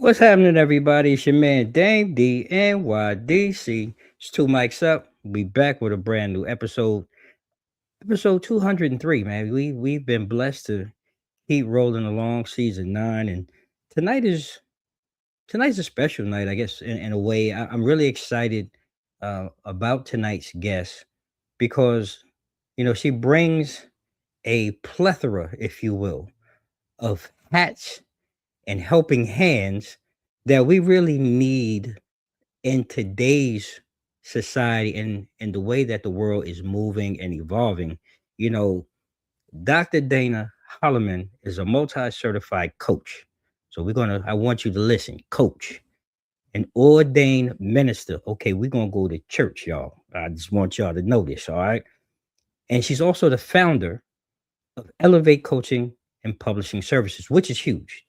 What's happening, everybody? It's your man Dame DNYDC. It's two mics up. We back with a brand new episode 203. Man, we've been blessed to keep rolling along season 9, and tonight is tonight's a special night, I guess, in a way. I'm really excited about tonight's guest because she brings a plethora, if you will, of hats and helping hands that we really need in today's society and the way that the world is moving and evolving. you know Dr. Dana Holloman is a multi-certified coach. So I want you to listen. Coach, an ordained minister. Okay, we're gonna go to church, y'all. I just want y'all to know this, all right? And she's also the founder of Elevate Coaching and Publishing Services, which is huge.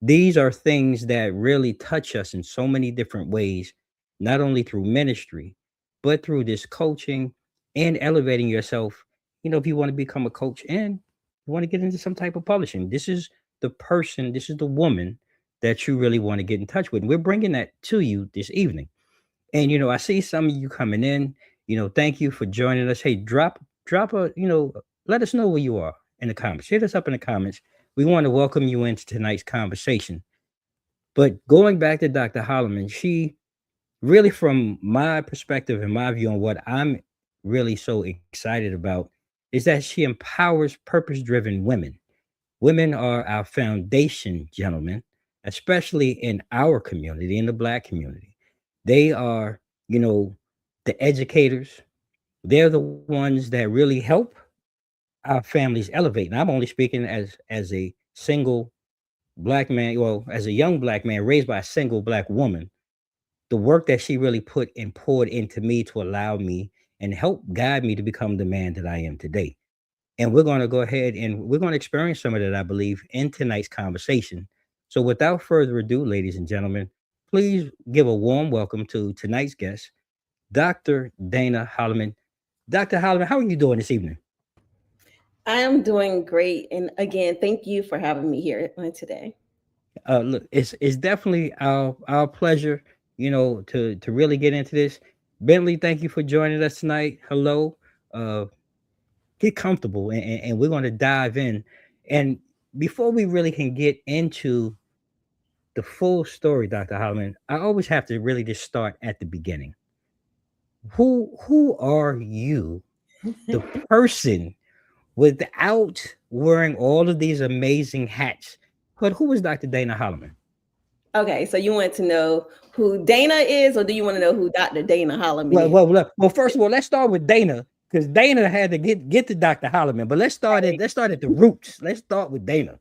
These are things that really touch us in so many different ways, not only through ministry, but through this coaching and elevating yourself. If you want to become a coach and you want to get into some type of publishing, this is the woman that you really want to get in touch with. And we're bringing that to you this evening. And I see some of you coming in. Thank you for joining us. Hey, drop a let us know where you are in the comments. Hit us up in the comments. We want to welcome you into tonight's conversation. But going back to Dr. Holloman, she really, from my perspective and my view on what I'm really so excited about, is that she empowers purpose-driven women. Women are our foundation, gentlemen, especially in our community, in the Black community. They are, the educators. They're the ones that really help our families elevate. And I'm only speaking as a single Black man, well, as a young Black man raised by a single Black woman. The work that she really put and poured into me to allow me and help guide me to become the man that I am today. And we're going to go ahead and we're going to experience some of that, I believe, in tonight's conversation. So without further ado, ladies and gentlemen, please give a warm welcome to tonight's guest, Dr. Dana Holloman. Dr. Holloman, how are you doing this evening? I am doing great. And again, thank you for having me here today. Look, it's definitely our pleasure, to really get into this. Bentley, thank you for joining us tonight. Hello. Get comfortable, and we're going to dive in. And before we really can get into the full story, Dr. Holloman, I always have to really just start at the beginning. Who are you, the person, without wearing all of these amazing hats? But who is Dr. Dana Holloman? Okay, so you want to know who Dana is, or do you want to know who Dr. Dana Holloman is? Well, first of all, let's start with Dana, because Dana had to get to Dr. Holloman. But let's start at the roots. Let's start with Dana.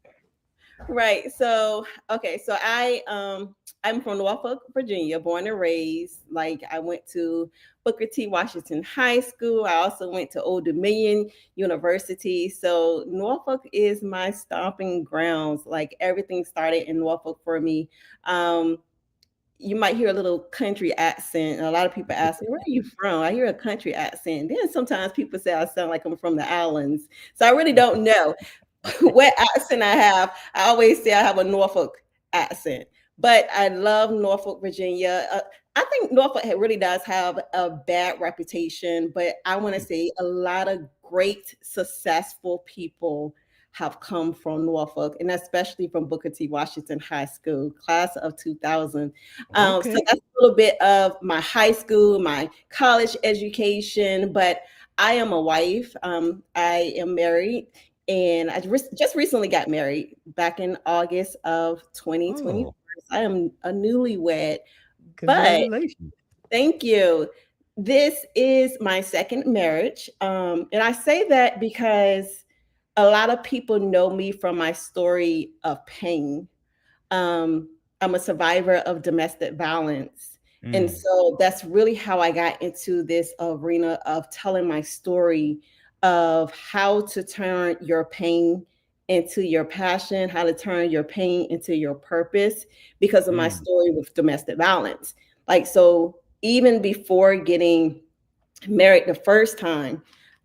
Right. So okay, so I'm from Norfolk, Virginia, born and raised. Like I went to Booker T. Washington High School. I also went to Old Dominion University. So Norfolk is my stomping grounds. Like everything started in Norfolk for me. Um, you might hear a little country accent. A lot of people ask me, where are you from? I hear a country accent. Then sometimes people say I sound like I'm from the islands. So I really don't know what accent I have. I always say I have a Norfolk accent, but I love Norfolk, Virginia. I think Norfolk really does have a bad reputation, but I want to say a lot of great, successful people have come from Norfolk, and especially from Booker T. Washington High School, class of 2000. So Okay. that's a little bit of my high school, my college education, but I am a wife. I am married, and I just recently got married back in August of 2020. Oh, I am a newlywed, but congratulations. thank you. This is my second marriage. And I say that because a lot of people know me from my story of pain. I'm a survivor of domestic violence. And Mm, so that's really how I got into this arena of telling my story of how to turn your pain into your passion, how to turn your pain into your purpose because of my mm, story with domestic violence. Like, so even before getting married the first time,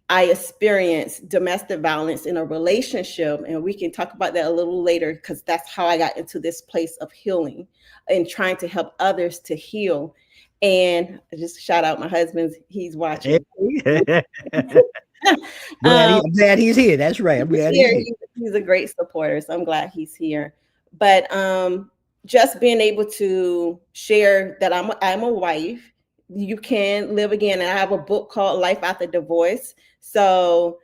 I experienced domestic violence in a relationship, and we can talk about that a little later because that's how I got into this place of healing and trying to help others to heal. And I just shout out my husband; he's hey. watching. um, I'm glad he's here. That's right. I'm he's glad he's here. here. He's a great supporter, so I'm glad he's here. But just being able to share that I'm a wife, you can live again. And I have a book called Life After Divorce. So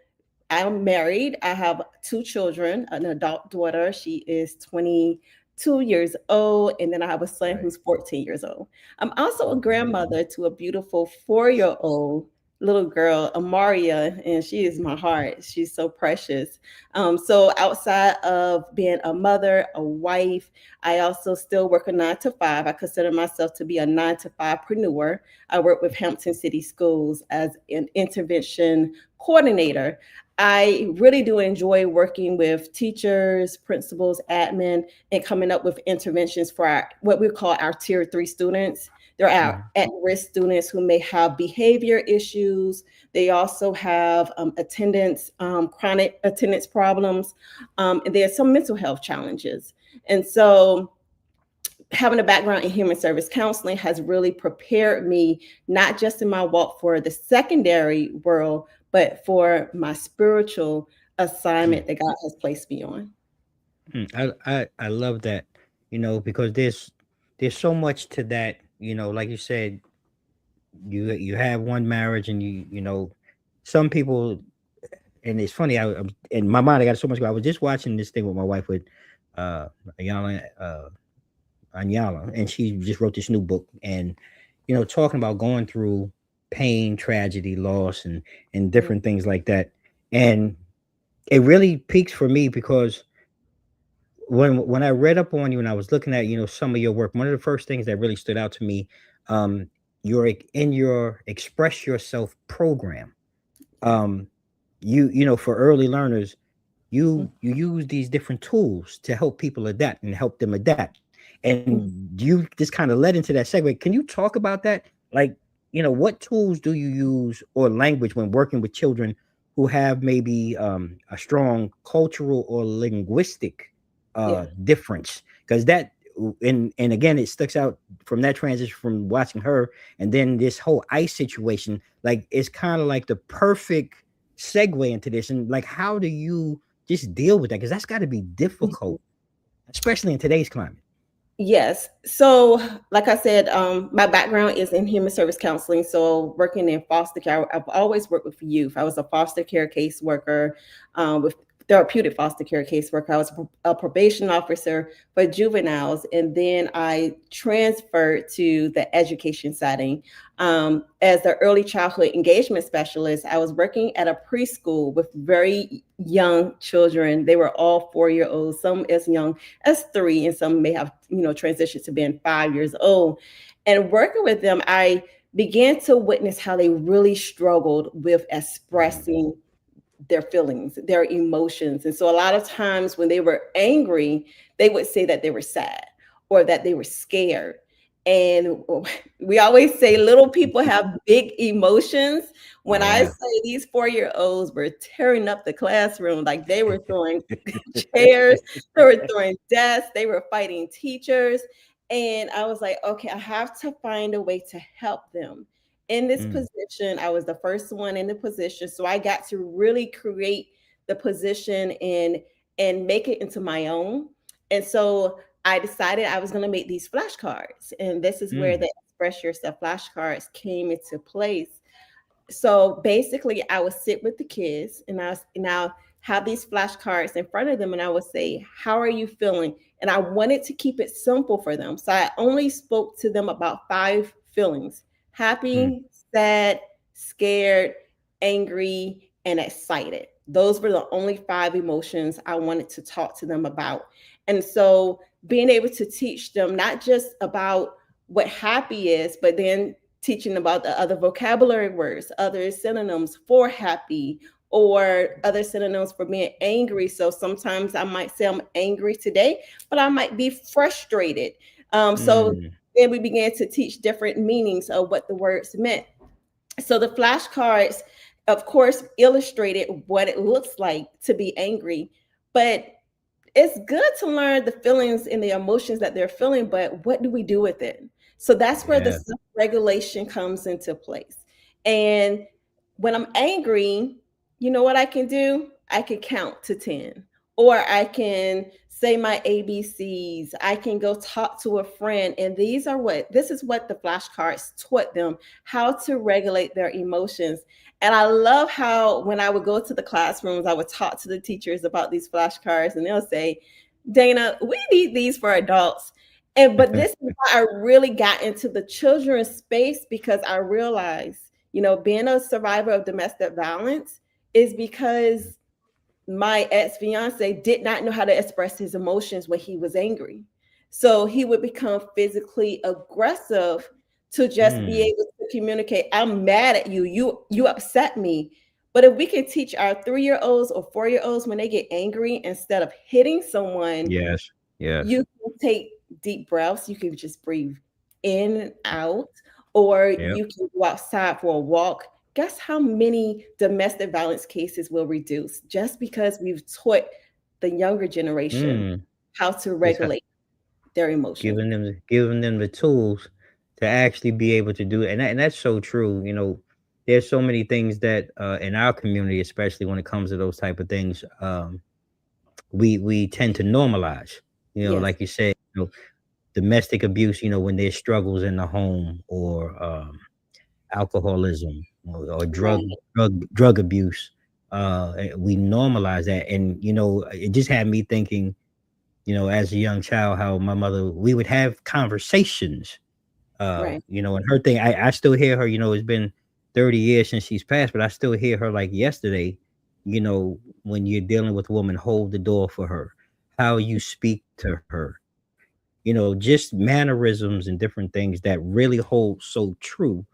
I'm married. I have two children, an adult daughter. She is 22 years old. And then I have a son Right. who's 14 years old. I'm also a Okay. grandmother to a beautiful 4-year-old little girl, Amaria, and she is my heart. She's so precious. So outside of being a mother, a wife, I also still work a 9 to 5. I consider myself to be a 9 to 5preneur. I work with Hampton City Schools as an intervention coordinator. I really do enjoy working with teachers, principals, admin, and coming up with interventions for our, what we call our tier 3 students. They're our Mhm. at-risk students who may have behavior issues. They also have attendance, chronic attendance problems, and there's some mental health challenges. And so having a background in human service counseling has really prepared me, not just in my walk for the secondary world, but for my spiritual Mm, assignment that God has placed me on. I love that, because there's so much to that, like you said, you have one marriage and some people, and it's funny, I'm in my mind I got so much. I was just watching this thing with my wife with uh Ayala, Anyala, and she just wrote this new book, and talking about going through pain, tragedy, loss, and Mhm, different things like that. And it really peaks for me because when I read up on you and I was looking at some of your work, one of the first things that really stood out to me, um, in your express yourself program. yes. Um, for early learners, Mhm, you use these different tools to help people adapt and help them adapt. mhm, And you just kind of led into that segue. Can you talk about that? Like, what tools do you use or language when working with children who have maybe a strong cultural or linguistic yeah. difference? Because that, and again, it sticks out from that transition from watching her, and then this whole ice situation. Like, it's kind of like the perfect segue into this. And like, how do you just deal with that? Because that's got to be difficult, especially in today's climate. Yes. So, like I said, my background is in human service counseling. So, working in foster care, I've always worked with youth. I was a foster care caseworker, with therapeutic foster care caseworker. I was a probation officer for juveniles, and then I transferred to the education setting. As the early childhood engagement specialist, I was working at a preschool with very young children. They were all 4-year olds, some as young as 3, and some may have transitioned to being 5 years old. And working with them, I began to witness how they really struggled with Mm, expressing their feelings, their emotions. And so a lot of times when they were angry, they would say that they were sad or that they were scared. And we always say little people have big emotions. When I yeah. say these 4-year-olds were tearing up the classroom, like they were throwing chairs, they were throwing desks, they were fighting teachers. And I was like, okay, I have to find a way to help them. In this Mm, position, I was the first one in the position. So I got to really create the position and make it into my own. And so I decided I was going to make these flashcards. And this is where mm, the Express Yourself flashcards came into place. So basically, I would sit with the kids and I'll have these flashcards in front of them, and I would say, "How are you feeling?" And I wanted to keep it simple for them, so I only spoke to them about 5 feelings: mm, happy, sad, scared, angry, and excited. Those were the only 5 emotions I wanted to talk to them about. And so being able to teach them not just about what happy is, but then teaching about the other vocabulary words, other synonyms for happy, or other synonyms for being angry. So sometimes I might say I'm angry today, but I might be frustrated. So Mm, then we began to teach different meanings of what the words meant. So the flashcards, of course, illustrated what it looks like to be angry, but it's good to learn the feelings and the emotions that they're feeling, but what do we do with it? So that's where the yeah. self regulation comes into place. And when I'm angry, you know what I can do? I can count to 10, or I can say my ABCs. I can go talk to a friend. And this is what the flashcards taught them, how to regulate their emotions. And I love how when I would go to the classrooms, I would talk to the teachers about these flashcards, and they'll say, Dana, we need these for adults. And but this is why I really got into the children's space, because I realized, being a survivor of domestic violence is because my ex-fiance did not know how to express his emotions when he was angry. So he would become physically aggressive to just be Mm, able to communicate, I'm mad at you. You upset me. But if we can teach our 3-year-olds or 4-year-olds when they get angry, instead of hitting someone, yes. Yes. you can take deep breaths. You can just breathe in and out, or Yep. you can go outside for a walk. Guess how many domestic violence cases will reduce just because we've taught the younger generation Mm. how to Just regulate their emotions. giving them the tools to actually be able to do it, and that's so true. There's so many things that in our community, especially when it comes to those type of things, we tend to normalize. Yes, Like you said, domestic abuse. When there's struggles in the home, or alcoholism, or right, drug abuse. We normalize that, and it just had me thinking. As a young child, how my mother, we would have conversations. right, And her thing, I still hear her. It's been 30 years since she's passed, but I still hear her like yesterday. When you're dealing with a woman, hold the door for her. How you speak to her. Just mannerisms and different things that really hold so true.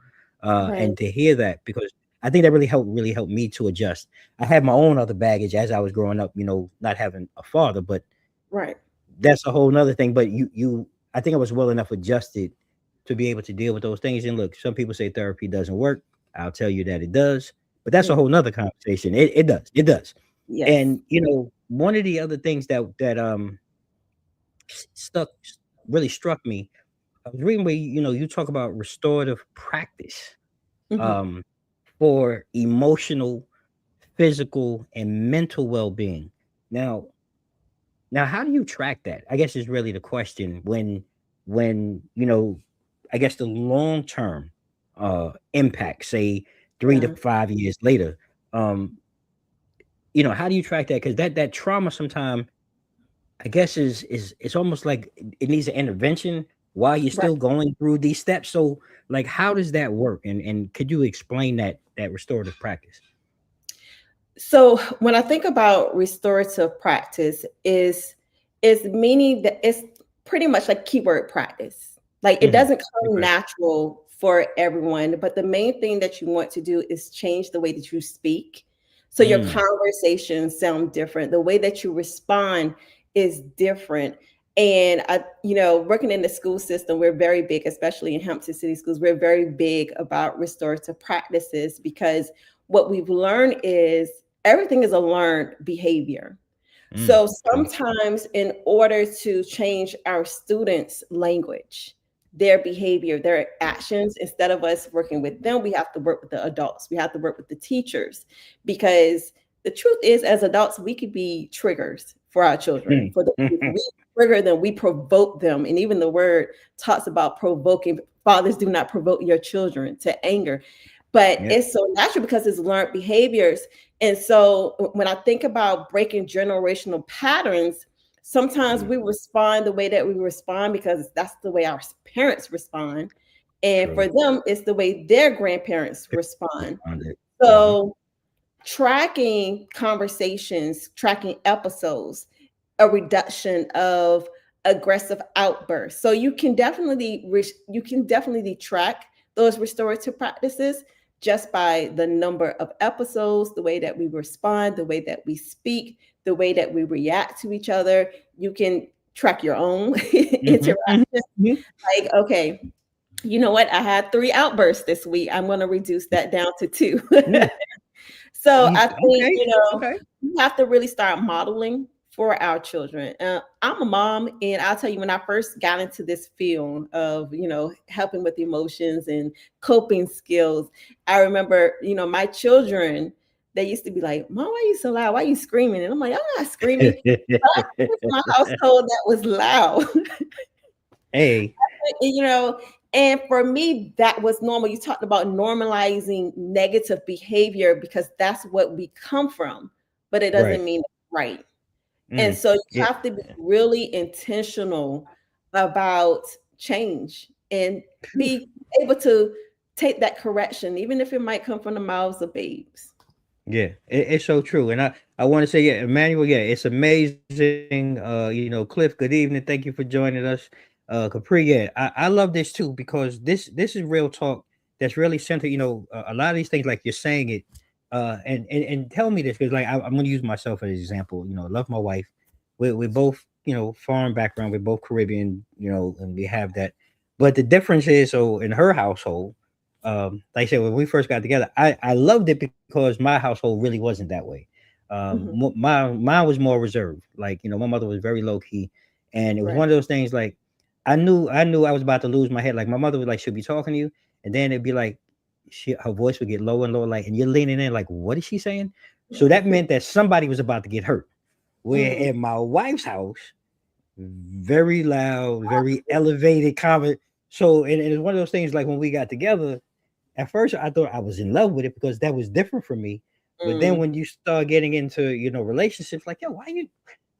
And right, to hear that, because I think that really helped me to adjust. I had my own other baggage as I was growing up. Not having a father, but right, that's a whole nother thing. But I think I was well enough adjusted to be able to deal with those things. And look, some people say therapy doesn't work. I'll tell you that it does, but that's a yeah, whole nother conversation. It does. yes, And one of the other things that stuck really struck me. I was reading where you talk about restorative practice hmm, um, for emotional, physical, and mental well-being. Now, Now, how do you track that? I guess is really the question. When I guess the long term impact, say three to yeah. 5 years later, um, how do you track that? Because that trauma sometimes, I guess, is it's almost like it needs an intervention while you're Right. still going through these steps. So, like, how does that work? And could you explain that restorative practice? So when I think about restorative practice, is meaning that it's pretty much like keyword practice. Like it Hmm. doesn't come Okay. natural for everyone, but the main thing that you want to do is change the way that you speak. So your Mm, conversations sound different. The way that you respond is different. And working in the school system, we're very big, especially in Hampton City schools, we're very big about restorative practices, because what we've learned is everything is a learned behavior. So okay. sometimes, in order to change our students' language, their behavior, their actions, instead of us working with them, we have to work with the adults. We have to work with the teachers, because the truth is, as adults, we could be triggers for our children. For the we trigger them, we provoke them, and even the word talks about provoking. Fathers, do not provoke your children to anger, but Yeah. it's so natural because it's learned behaviors. And so when I think about breaking generational patterns, sometimes Mm, we respond the way that we respond because that's the way our parents respond. And true. for them, it's the way their grandparents respond. Responded. Mhm. So tracking conversations, tracking episodes, a reduction of aggressive outbursts. So you can definitely track those restorative practices just by the number of episodes, the way that we respond, the way that we speak, the way that we react to each other. You can track your own Mhm, mhm, interaction. mhm. Like, okay, you know what? I had 3 outbursts this week. I'm going to reduce that down to 2. Yeah. So You I think, okay, okay. we have to really start modeling for our children. I'm a mom, and I'll tell you, when I first got into this field of, helping with emotions and coping skills, I remember, my children, they used to be like, Mom, why are you so loud? Why are you screaming? And I'm like, I'm not screaming. But I came from a household that was loud. Hey, you know and for me, that was normal. You talked about normalizing negative behavior because that's what we come from, but it right. doesn't mean it's right. And Mm, so you yeah, have to be really intentional about change and be able to take that correction, even if it might come from the mouths of babes. yeah, it's so true, and I want to say, yeah, Emmanuel, yeah, it's amazing. Cliff, good evening. Thank you for joining us. Capri, yeah, I love this too because this is real talk that's really centered. A lot of these things, like you're saying it, and tell me this because like I'm going to use myself as an example. I love my wife. We're both foreign background. We're both Caribbean. And we have that. But the difference is, so in her household, like I said, when we first got together, I loved it because my household really wasn't that way. Mhm. Mine was more reserved. Like my mother was very low key, and it was Right. one of those things. Like I knew I was about to lose my head. Like my mother was like, she'll be talking to you, and then it'd be like, her voice would get lower and lower, like, and you're leaning in, like, what is she saying? So that meant that somebody was about to get hurt. Where Mhm. at my wife's house, very loud, very elevated comment. So, and it's one of those things. Like when we got together, at first I thought I was in love with it because that was different from me. But then Mm. when you start getting into relationships, like, yo, why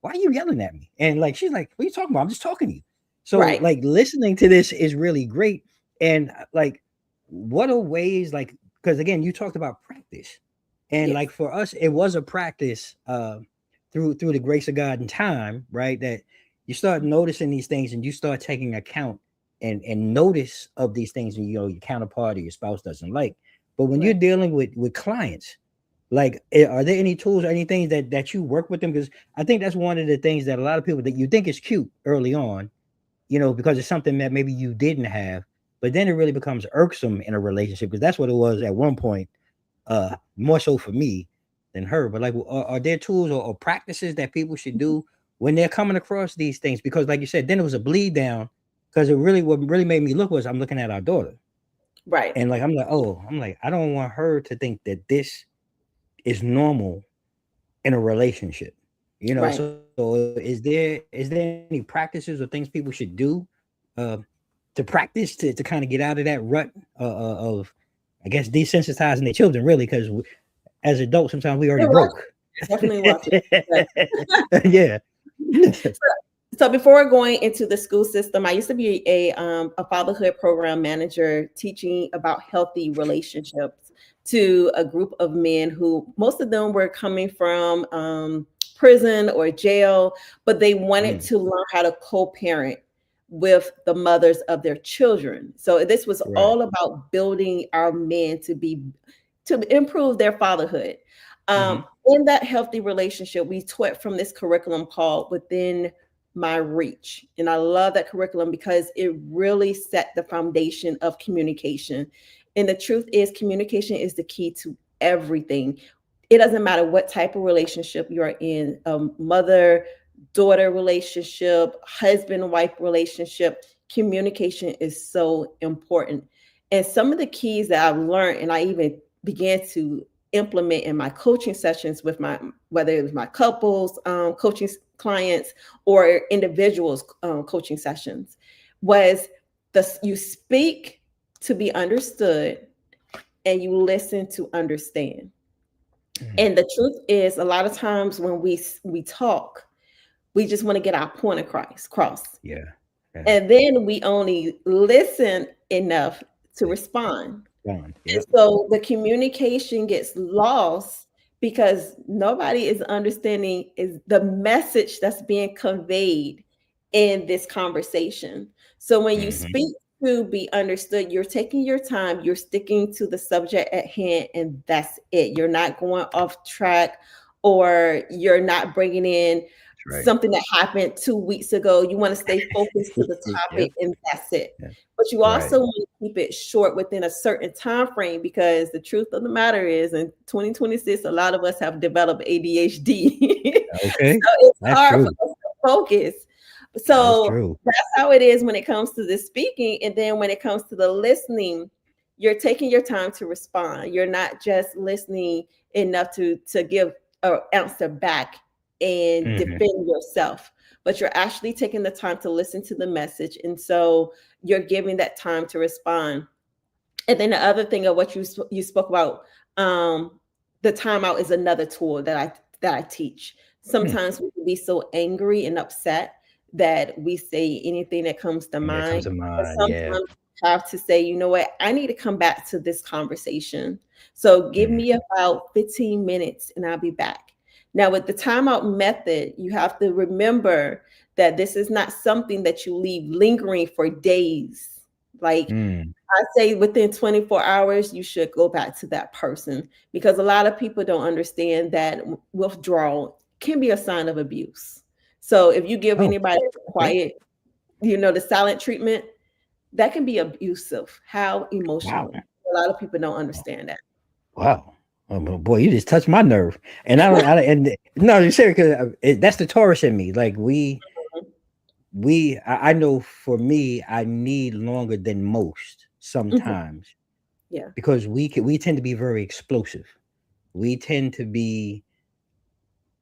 are you yelling at me? And like she's like, what are you talking about? I'm just talking to you. So Right. like listening to this is really great. And like what are ways, like, because again you talked about practice. And Yes. like for us, it was a practice through the grace of God and time, right? That you start noticing these things and you start taking account and notice of these things, and your counterpart or your spouse doesn't like. But when you're Right. dealing with clients, like, are there any tools or anything that you work with them? Because I think that's one of the things that a lot of people, that you think is cute early on, because it's something that maybe you didn't have, but then it really becomes irksome in a relationship, because that's what it was at one point, more so for me than her. But like, are there tools or practices that people should do when they're coming across these things? Because like you said, then it was a bleed down, because what really made me look was I'm looking at our daughter, Right. and like I'm like, I don't want her to think that this is normal in a relationship. Right. So is there any practices or things people should do uh to practice to kind of get out of that rut of, I guess, desensitizing their children, really, because as adults sometimes we already You're broke. watching. Definitely watching. Yes. Yeah. So before going into the school system, I used to be a fatherhood program manager teaching about healthy relationships to a group of men who, most of them were coming from prison or jail, but they wanted Mm, to learn how to co-parent with the mothers of their children. So this was right. all about building our men to improve their fatherhood. Hmm. In that healthy relationship, we taught from this curriculum called Within My Reach. And I love that curriculum because it really set the foundation of communication. And the truth is, communication is the key to everything. It doesn't matter what type of relationship you're in, mother daughter relationship, husband wife relationship, communication is so important. And some of the keys that I've learned, and I even began to implement in my coaching sessions with my, whether it was my couples coaching clients or individuals coaching sessions, was you speak to be understood and you listen to understand. Hmm. And the truth is, a lot of times when we talk, we just want to get our point across, Yeah. Yeah. and then we only listen enough to Like, respond. gone. And Yep. so the communication gets lost because nobody is understanding is the message that's being conveyed in this conversation. So when you Mm-hmm. speak to be understood, you're taking your time, you're sticking to the subject at hand, and that's it. You're not going off track, or you're not bringing in That's right. something that happened 2 weeks ago. You want to stay focused to the Yep. topic, and that's it. Yeah. But you Right. also want to keep it short within a certain time frame, because the truth of the matter is, in 2026, a lot of us have developed ADHD. Okay. So it's That's hard for true. us to focus. That's So true. that's how it is when it comes to the speaking. And then when it comes to the listening, you're taking your time to respond. You're not just listening enough to give an answer back and Mm-hmm. defend yourself, but you're actually taking the time to listen to the message. And so you're giving that time to respond. And then the other thing of what you spoke about, the timeout is another tool that I teach. Hmm. Sometimes we can be so angry and upset that we say anything that comes to And that comes mind. to But mind. Yeah. sometimes you have to say, you know what, I need to come back to this conversation. So give Mm-hmm. me about 15 minutes and I'll be back. Now, with the timeout method, you have to remember that this is not something that you leave lingering for days. Like, Mm. I say within 24 hours, you should go back to that person, because a lot of people don't understand that withdrawal can be a sign of abuse. So if you give Oh. anybody the Okay. quiet, the silent treatment, that can be abusive. How Wow. emotional. A lot of people don't understand that. Wow. Oh boy, you just touched my nerve. And I don't. And no, you're serious, because that's the Taurus in me. Like I know for me, I need longer than most Mhm. sometimes, Yeah. because we tend to be very explosive. We tend to be,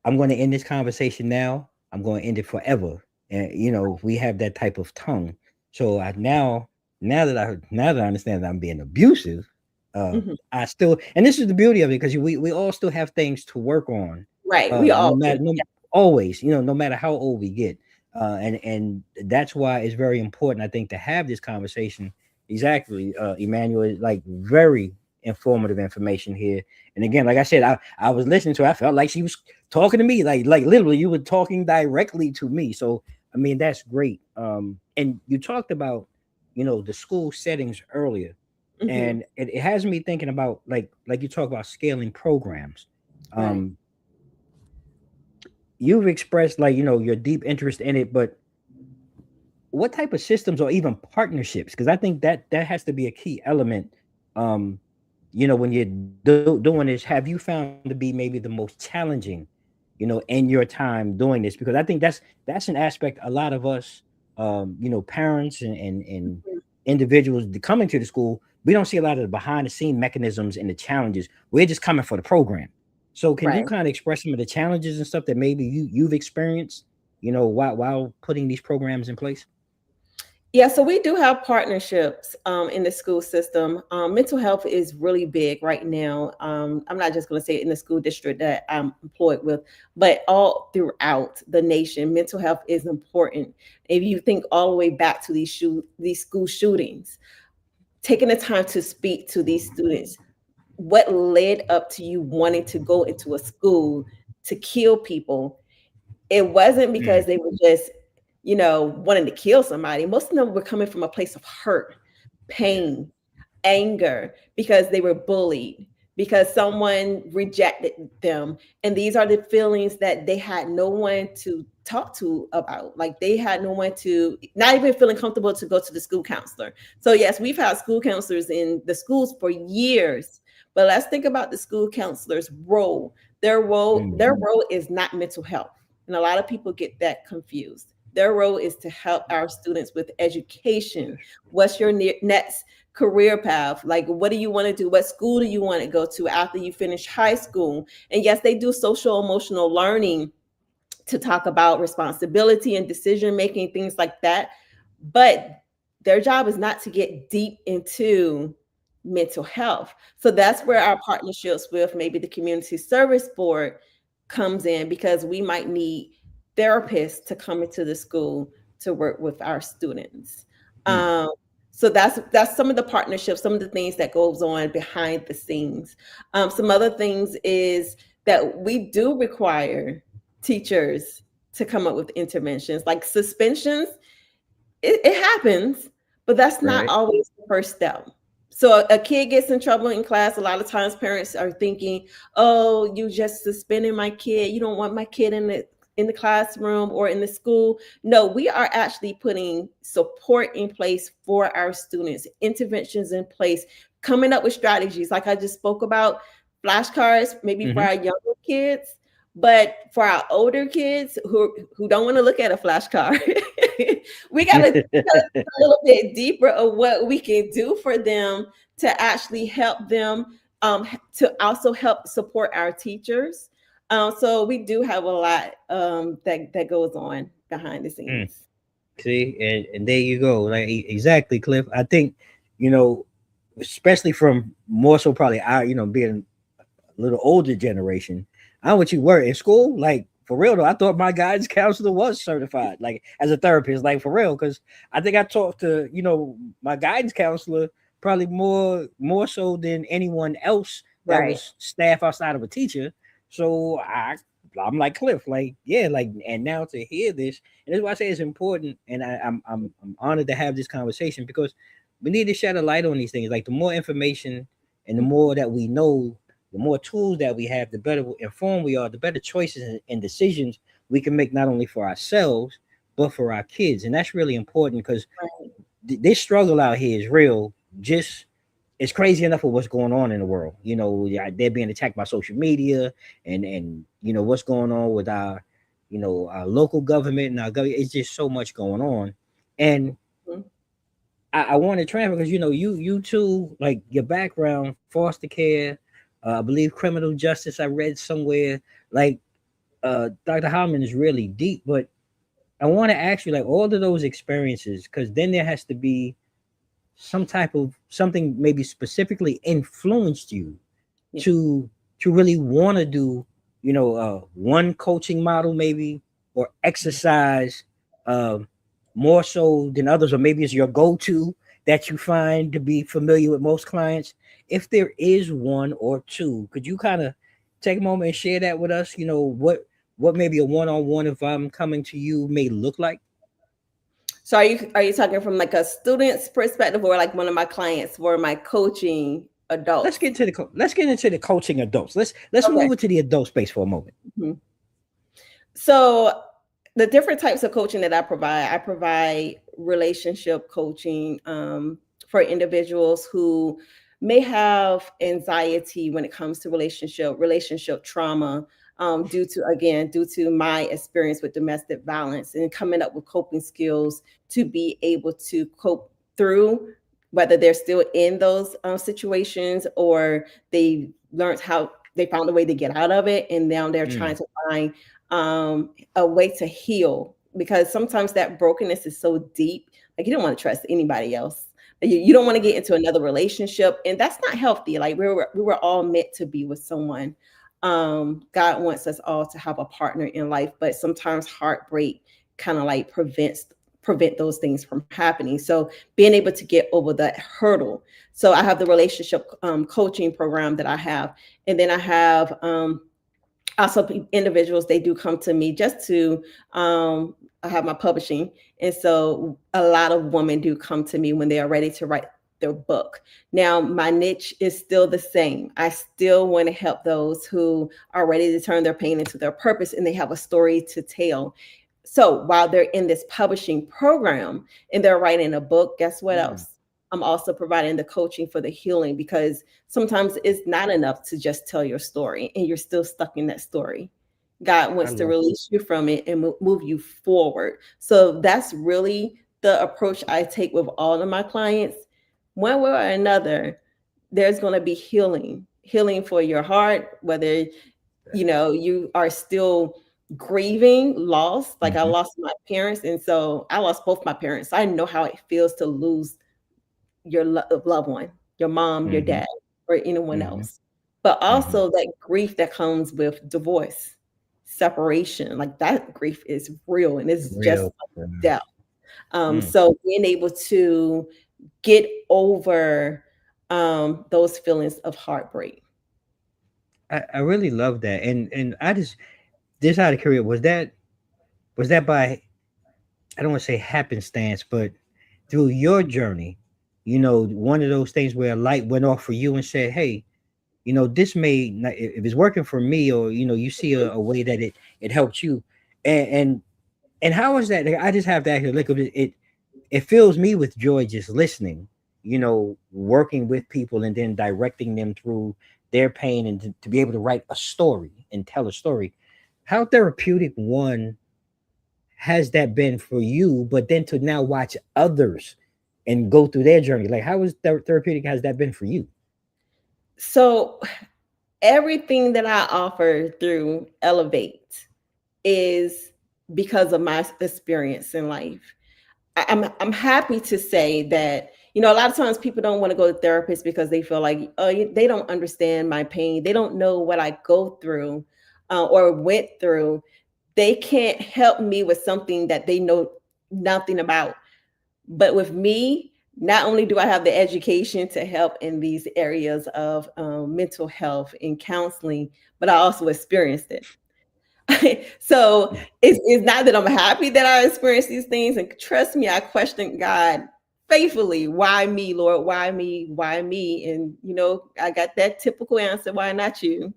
I'm going to end this conversation now. I'm going to end it forever. And we have that type of tongue. So now that I understand that I'm being abusive, Mhm. I still, and this is the beauty of it, because we all still have things to work on. Right. We No all do. matter, no, always, no matter how old we get. And that's why it's very important, I think, to have this conversation. Exactly, Emmanuel, like, very informative information here. And again, like I said, I was listening to her, I felt like she was talking to me, like literally you were talking directly to me. So I mean, that's great. And you talked about, the school settings earlier, Mhm. and it has me thinking about, like you talk about scaling programs. Right. um you've expressed, like, your deep interest in it, but what type of systems or even partnerships, because I think that has to be a key element, um when you're doing this, have you found to be maybe the most challenging, in your time doing this? Because I think that's an aspect a lot of us, parents and Mhm. individuals coming to the school, we don't see a lot of the behind the scene mechanisms and the challenges. We're just coming for the program. So can you Right. kind of express some of the challenges and stuff that maybe you've experienced, while putting these programs in place? Yeah, so we do have partnerships in the school system. Mental health is really big right now. I'm not just going to say it in the school district that I'm employed with, but all throughout the nation, mental health is important. If you think all the way back to these school shootings, taking the time to speak to these students, what led up to you wanting to go into a school to kill people? It wasn't because they were just, wanting to kill somebody. Most of them were coming from a place of hurt, Yeah. pain, anger, because they were bullied, because someone rejected them. And these are the feelings that they had no one to talk to about. Like, they had no one to, not even feeling comfortable to go to the school counselor. So yes, we've had school counselors in the schools for years. But let's think about the school counselor's role. Their Mm. role is not mental health. And a lot of people get that confused. Their role is to help our students with education. What's your next career path? Like, what do you want to do? What school do you want to go to after you finish high school? And yes, they do social emotional learning to talk about responsibility and decision making, things like that. But their job is not to get deep into mental health. So that's where our partnerships with maybe the community service board comes in, because we might need therapists to come into the school to work with our students. Mm. Um, so that's some of the partnerships, some of the things that goes on behind the scenes. Some other things is that we do require teachers to come up with interventions. Like suspensions, it happens, but that's not Right. always the first step. So a kid gets in trouble in class. A lot of times parents are thinking, "Oh, you just suspending my kid. You don't want my kid in the classroom or in the school." No, we are actually putting support in place for our students, interventions in place, coming up with strategies like I just spoke about, flashcards maybe for Mm-hmm. our younger kids, but for our older kids who don't want to look at a flashcard, we got to a little bit deeper of what we can do for them to actually help them, to also help support our teachers. So we do have a lot that goes on behind the Mm. scenes. See, and there you go. Like exactly, Cliff. I think, you know, especially from more so probably our, being a little older generation. I don't know what you were in school. Like for real though, I thought my guidance counselor was certified, like as a therapist, like for real. Because I think I talked to my guidance counselor probably more so than anyone else that Right. was staff outside of a teacher. So I'm like Cliff, like yeah, like and now to hear this, and that's why I say it's important, and I'm honored to have this conversation because we need to shed a light on these things. Like the more information and the more that we know, the more tools that we have, the better informed we are, the better choices and decisions we can make not only for ourselves but for our kids, and that's really important because Right. this struggle out here is real. Just it's crazy enough of what's going on in the world. Yeah, they're being attacked by social media, and what's going on with our local government and our government. It's just so much going on, and Mhm. I wanted transfer because you too, like your background, foster care, I believe criminal justice. I read somewhere like Dr. Holloman is really deep, but I want to ask you like all of those experiences because then there has to be some type of something maybe specifically influenced you Yeah. to really want to do one coaching model maybe or exercise um more so than others, or maybe it's your go-to that you find to be familiar with most clients. If there is one or two, could you kind of take a moment and share that with us? What maybe a one-on-one, if I'm coming to you, may look like. So are you talking from like a student's perspective or like one of my clients for my coaching Let's adults? get into let's get into the coaching adults. Let's Okay. move it to the adult space for a moment. Mhm. So the different types of coaching that I provide relationship coaching, for individuals who may have anxiety when it comes to relationship trauma, due to my experience with domestic violence and coming up with coping skills to be able to cope through, whether they're still in those situations or they found a way to get out of it, and now they're trying Mm, to find a way to heal, because sometimes that brokenness is so deep, like you don't want to trust anybody else. You don't want to get into another relationship, and that's not healthy. Like we were all meant to be with someone. God wants us all to have a partner in life, but sometimes heartbreak kind of like prevent those things from happening. So being able to get over that hurdle. So I have the relationship coaching program that I have, and then I have also individuals, they do come to me just to I have my publishing, and so a lot of women do come to me when they are ready to write their book. Now my niche is still the same. I still want to help those who are ready to turn their pain into their purpose and they have a story to tell. So while they're in this publishing program and they're writing a book, guess what mm. else? I'm also providing the coaching for the healing, because sometimes it's not enough to just tell your story and you're still stuck in that story. God I wants to love release you from it and move you forward. So that's really the approach I take with all of my clients. One way or another, there's going to be healing for your heart, whether that. you are still grieving loss. Like I Mhm, lost my parents, and so I lost both my parents. I know how it feels to lose your loved one, your mom, your mhm, dad, or anyone mhm, else. But mhm. also that grief that comes with divorce, separation, like that grief is real and it's just Real. like death. Mm. So being able to get over those feelings of heartbreak. I really love that, and I just out of curiosity, was that was that by, I don't want to say happenstance, but through your journey, one of those things where a light went off for you and said, "Hey, this may not, if it's working for me, or you see a way that it helped you." And and and how is that? Like, I just have to actually look at it fills me with joy just listening, working with people and then directing them through their pain, and to be able to write a story and tell a story. How therapeutic one has that been for you, but then to now watch others and go through their journey? Like, how is therapeutic has that been for you? So everything that I offer through Elevate is because of my experience in life. I'm happy to say that, a lot of times people don't want to go to therapists because they feel like, oh, they don't understand my pain, they don't know what I go through, or went through. They can't help me with something that they know nothing about. But with me, not only do I have the education to help in these areas of mental health and counseling, but I also experienced it. So it's not that I'm happy that I experienced these things. And trust me, I questioned God faithfully. Why me, Lord? Why me? Why me? And, I got that typical answer, why not you?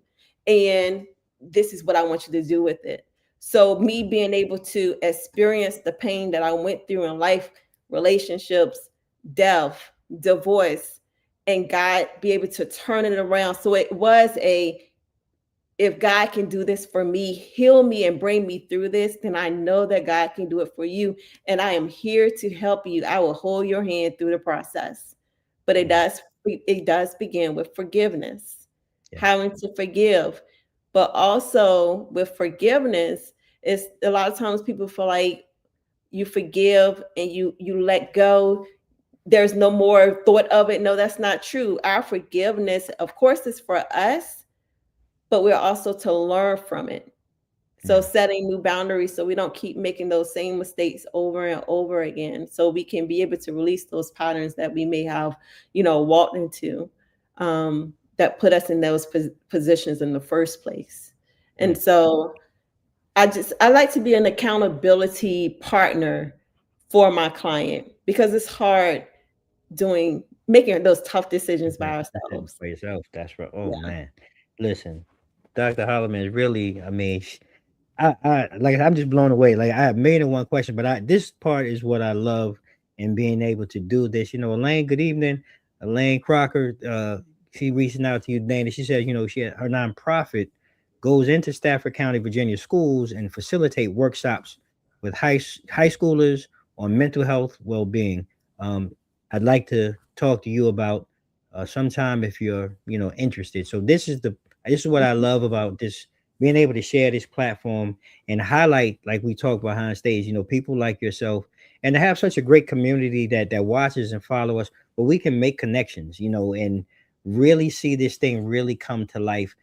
And this is what I want you to do with it. So, me being able to experience the pain that I went through in life, relationships, death, divorce, and God be able to turn it around. So, it was a, if God can do this for me, heal me and bring me through this, then I know that God can do it for you. And I am here to help you. I will hold your hand through the process. But Yeah, it does begin with forgiveness, yeah, having to forgive. But also with forgiveness, it's a lot of times people feel like you forgive and you let go. There's no more thought of it. No, that's not true. Our forgiveness, of course, is for us, but we're also to learn from it. So yeah, setting new boundaries so we don't keep making those same mistakes over and over again. So we can be able to release those patterns that we may have, walked into, that put us in those positions in the first place. And right. so I like to be an accountability partner for my client because it's hard making those tough decisions by Decision ourselves. for yourself. That's right. Oh Yeah. man, listen, Dr. Holloman is really. I mean, I like I'm just blown away. Like, I have made it one question, but this part is what I love in being able to do this. Elaine, good evening. Elaine Crocker, she reaching out to you, Dana. She said, she had her nonprofit goes into Stafford County, Virginia schools and facilitate workshops with high schoolers on mental health well-being. Um, I'd like to talk to you about sometime if you're interested. So this is what I love about this, being able to share this platform and highlight, like we talk behind stage, people like yourself, and to have such a great community that watches and follow us, but we can make connections, and really see this thing really come to life,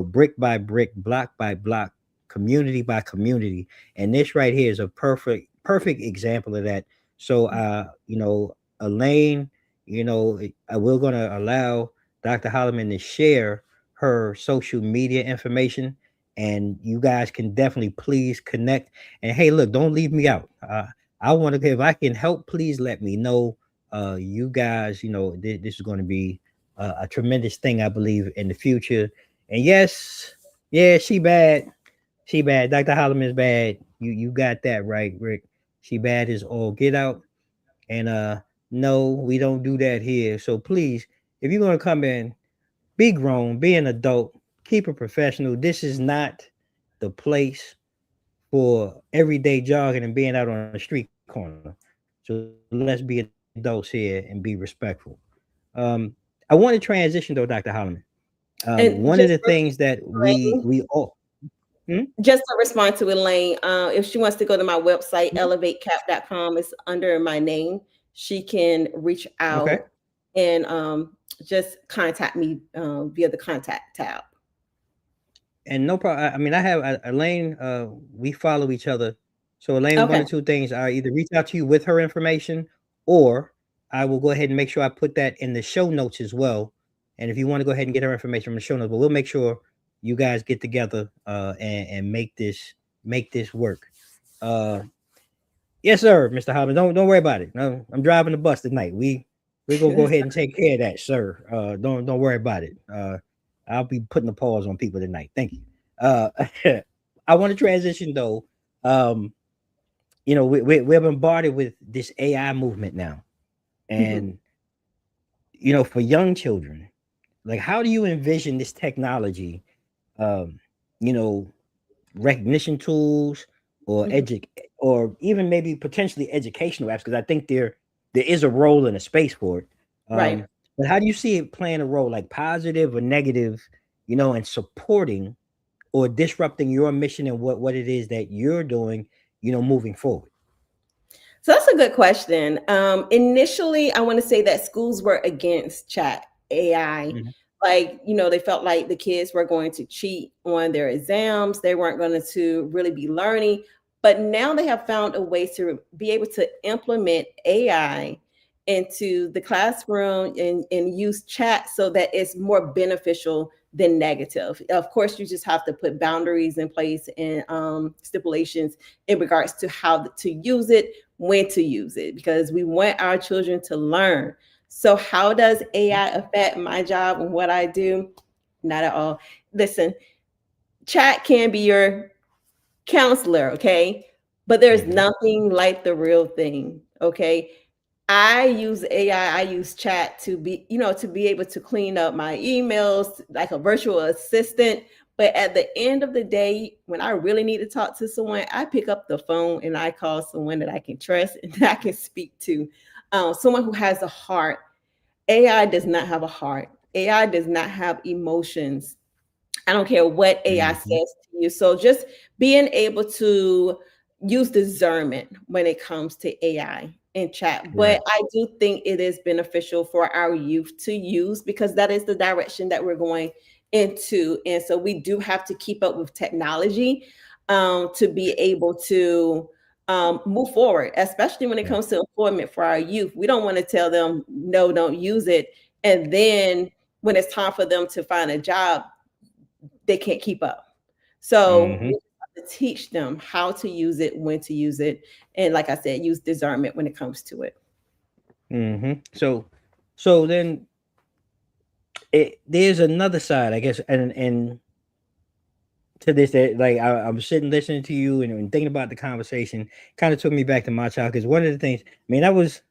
brick by brick, block by block, community by community. And this right here is a perfect example of that. So Elaine, we're gonna allow Dr. Holloman to share her social media information, and you guys can definitely please connect. And hey, look, don't leave me out. I want to, if I can help, please let me know. You guys, this is going to be a tremendous thing, I believe, in the future. And yes, yeah, she bad. Dr. Holloman is bad. You got that right, Rick. She bad is all get out. And no, we don't do that here. So please, if you're gonna come in, be grown, be an adult, keep it professional. This is not the place for everyday jogging and being out on the street corner. So let's be adults here and be respectful. Um, I want to transition though, Dr. Holloman. One of the And things that we Elaine, all. Hmm? just to respond to Elaine, if she wants to go to my website, Hmm? elevatecap.com, it's under my name. She can reach Okay. out and just contact me via the contact tab. And no problem. I mean, I have Elaine. We follow each other. So Elaine, one Okay. or two things: I either reach out to you with her information, or I will go ahead and make sure I put that in the show notes as well. And if you want to go ahead and get her information from the show notes, but we'll make sure you guys get together and make this work. Uh, yes, sir, Mr. Holloman. Don't worry about it. No, I'm driving the bus tonight. We're gonna go ahead and take care of that, sir. Don't worry about it. I'll be putting the pause on people tonight. Thank you. Uh, I want to transition though. Um, we're bombarded with this AI movement now, Mhm. and for young children, like how do you envision this technology? Um, you know, recognition tools or Mhm. or even maybe potentially educational apps because I think there is a role and a space for it. Right. But how do you see it playing a role, like positive or negative, in supporting or disrupting your mission and what it is that you're doing, moving forward? So that's a good question. Initially, I want to say that schools were against chat AI. Mhm. Like, they felt like the kids were going to cheat on their exams. They weren't going to really be learning. But now they have found a way to be able to implement AI into the classroom and use chat so that it's more beneficial than negative. Of course, you just have to put boundaries in place and stipulations in regards to how to use it, when to use it, because we want our children to learn. So, how does AI affect my job and what I do? Not at all. Listen, chat can be your counselor, okay? But there's Mhm. nothing like the real thing, okay? I use AI, I use chat to be able to clean up my emails like a virtual assistant. But at the end of the day, when I really need to talk to someone, I pick up the phone and I call someone that I can trust and that I can speak to. Someone who has a heart. AI does not have a heart. AI does not have emotions. I don't care what AI says Mhm. to you. So just being able to use discernment when it comes to AI and chat. But Right. I do think it is beneficial for our youth to use because that is the direction that we're going into. And so we do have to keep up with technology to be able to move forward, especially when it Right. comes to employment for our youth. We don't want to tell them, no, don't use it. And then when it's time for them to find a job, they can't keep up. So we Mhm. have to teach them how to use it, when to use it, and like I said, use discernment when it comes to it. Mhm. So then there's another side, I guess, and to this that like I'm sitting listening to you and thinking about the conversation kind of took me back to my child because one of the things I mean I was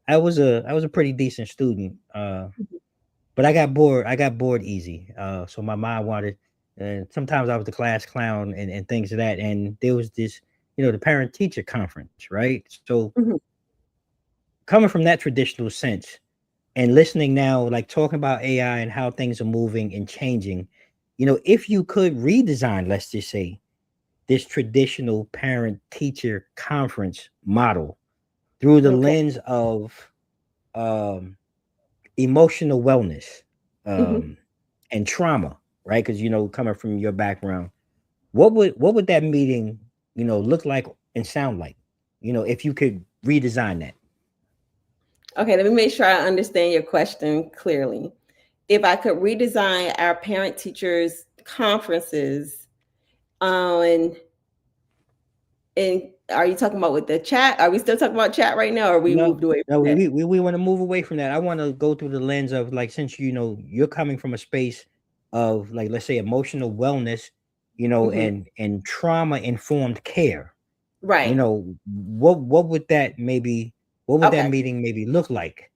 a pretty decent student but I got bored easy so my mom wanted and sometimes I was the class clown and things of that and there was this the parent teacher conference, right? So Mhm. coming from that traditional sense and listening now like talking about AI and how things are moving and changing, if you could redesign, let's just say, this traditional parent teacher conference model through the Okay. lens of um, emotional wellness Mhm. um, and trauma, right? Because coming from your background, what would that meeting look like and sound like? If you could redesign that. Okay, let me make sure I understand your question clearly. If I could redesign our parent teachers conferences, and and are you talking about with the chat? Are we still talking about chat right now, or we No, moved away no, from that? we want to move away from that. I want to go through the lens of like since you're coming from a space of like let's say emotional wellness, Mhm. and trauma informed care. Right. What would that maybe what would that Okay. meeting maybe look like?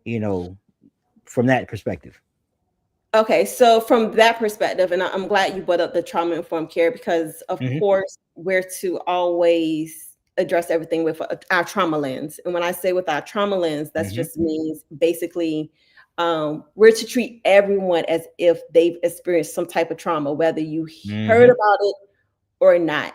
You know, from that perspective. Okay, so from that perspective, and I'm glad you brought up the trauma informed care because, of Hmm. course, we're to always address everything with our trauma lens. And when I say with our trauma lens, that Hmm. just means basically we're to treat everyone as if they've experienced some type of trauma, whether you heard Hmm. about it or not.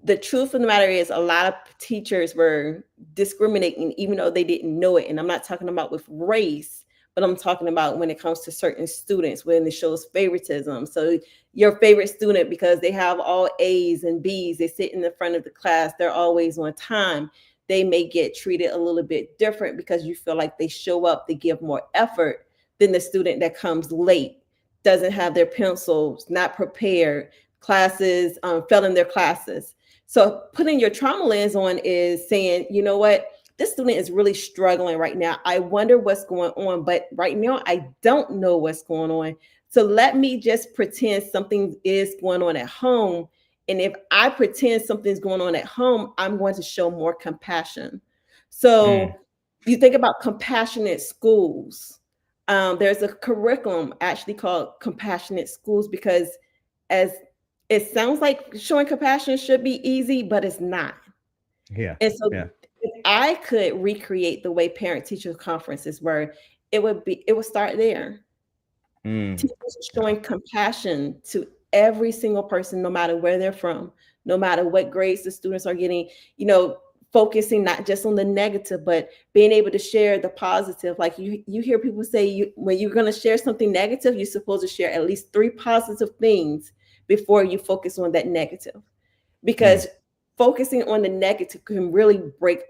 The truth of the matter is a lot of teachers were discriminating even though they didn't know it, and I'm not talking about with race, but I'm talking about when it comes to certain students when it shows favoritism. So your favorite student, because they have all A's and B's, they sit in the front of the class, they're always on time, they may get treated a little bit different because you feel like they show up, they give more effort than the student that comes late, doesn't have their pencils, not prepared, classes, failing their classes. So putting your trauma lens on is saying, you know what, this student is really struggling right now. I wonder what's going on, but right now I don't know what's going on. So let me just pretend something is going on at home. And if I pretend something's going on at home, I'm going to show more compassion. Mm. So you think about compassionate schools. There's a curriculum actually called Compassionate Schools, because as it sounds like showing compassion should be easy, but it's not. Yeah. And so Yeah. if I could recreate the way parent teacher conferences were, it would start there. Mm. Teachers showing compassion to every single person, no matter where they're from, no matter what grades the students are getting, you know, focusing not just on the negative, but being able to share the positive. Like you hear people say, when you're going to share something negative, you're supposed to share at least three positive things before you focus on that negative, because Mm. focusing on the negative can really break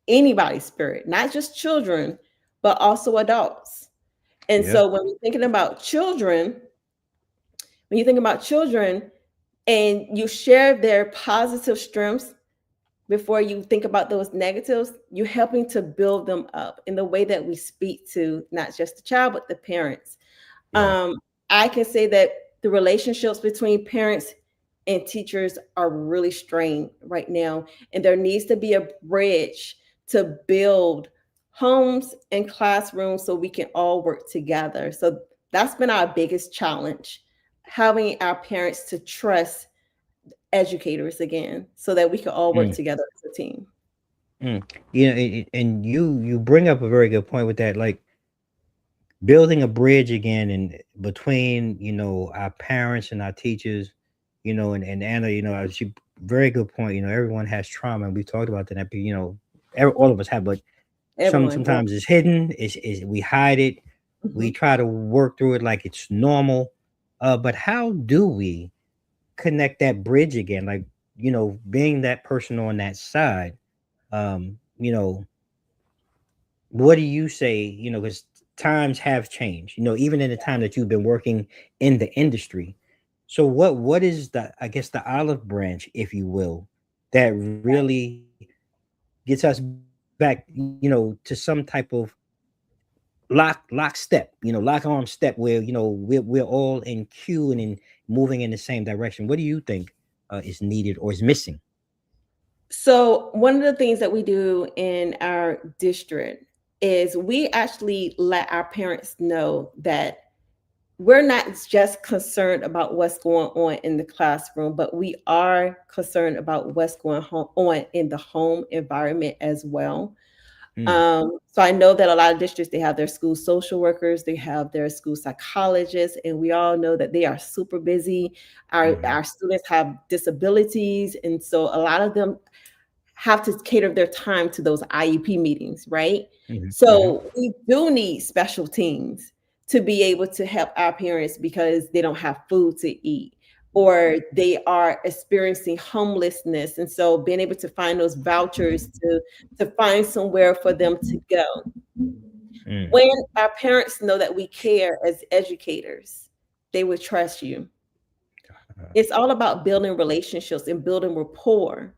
anybody's spirit, not just children, but also adults. And Yeah. so when we're thinking about children, when you think about children and you share their positive strengths before you think about those negatives, you're helping to build them up in the way that we speak to not just the child, but the parents. Yeah. um, I can say that the relationships between parents and teachers are really strained right now, and there needs to be a bridge to build homes and classrooms so we can all work together. So that's been our biggest challenge, having our parents to trust educators again so that we can all work Mm. together as a team. Mm. You know, and you bring up a very good point with that, like building a bridge again and between our parents and our teachers, and Anna, she very good point. Everyone has trauma, and we talked about that. All of us have, but Everyone, yeah. sometimes it's hidden. Is we hide it. We Mhm. try to work through it like it's normal. But how do we connect that bridge again? Like being that person on that side. Um, you know, what do you say? Because times have changed. Even in the time that you've been working in the industry. So what is the, I guess, the olive branch, if you will, that really gets us back, to some type of lock step, lock arm step, where we're all in queue and in moving in the same direction. What do you think is needed or is missing? So, one of the things that we do in our district is we actually let our parents know that we're not just concerned about what's going on in the classroom, but we are concerned about what's on in the home environment as well. Mm, So I know that a lot of districts, they have their school social workers, they have their school psychologists, and we all know that they are super busy. mm-hmm, Our students have disabilities, and so a lot of them have to cater their time to those IEP meetings, right? mm-hmm, mm-hmm, So we do need special teams to be able to help our parents because they don't have food to eat or they are experiencing homelessness. And so being able to find those vouchers to find somewhere for them to go. mm, When our parents know that we care as educators, they will trust you. It's all about building relationships and building rapport.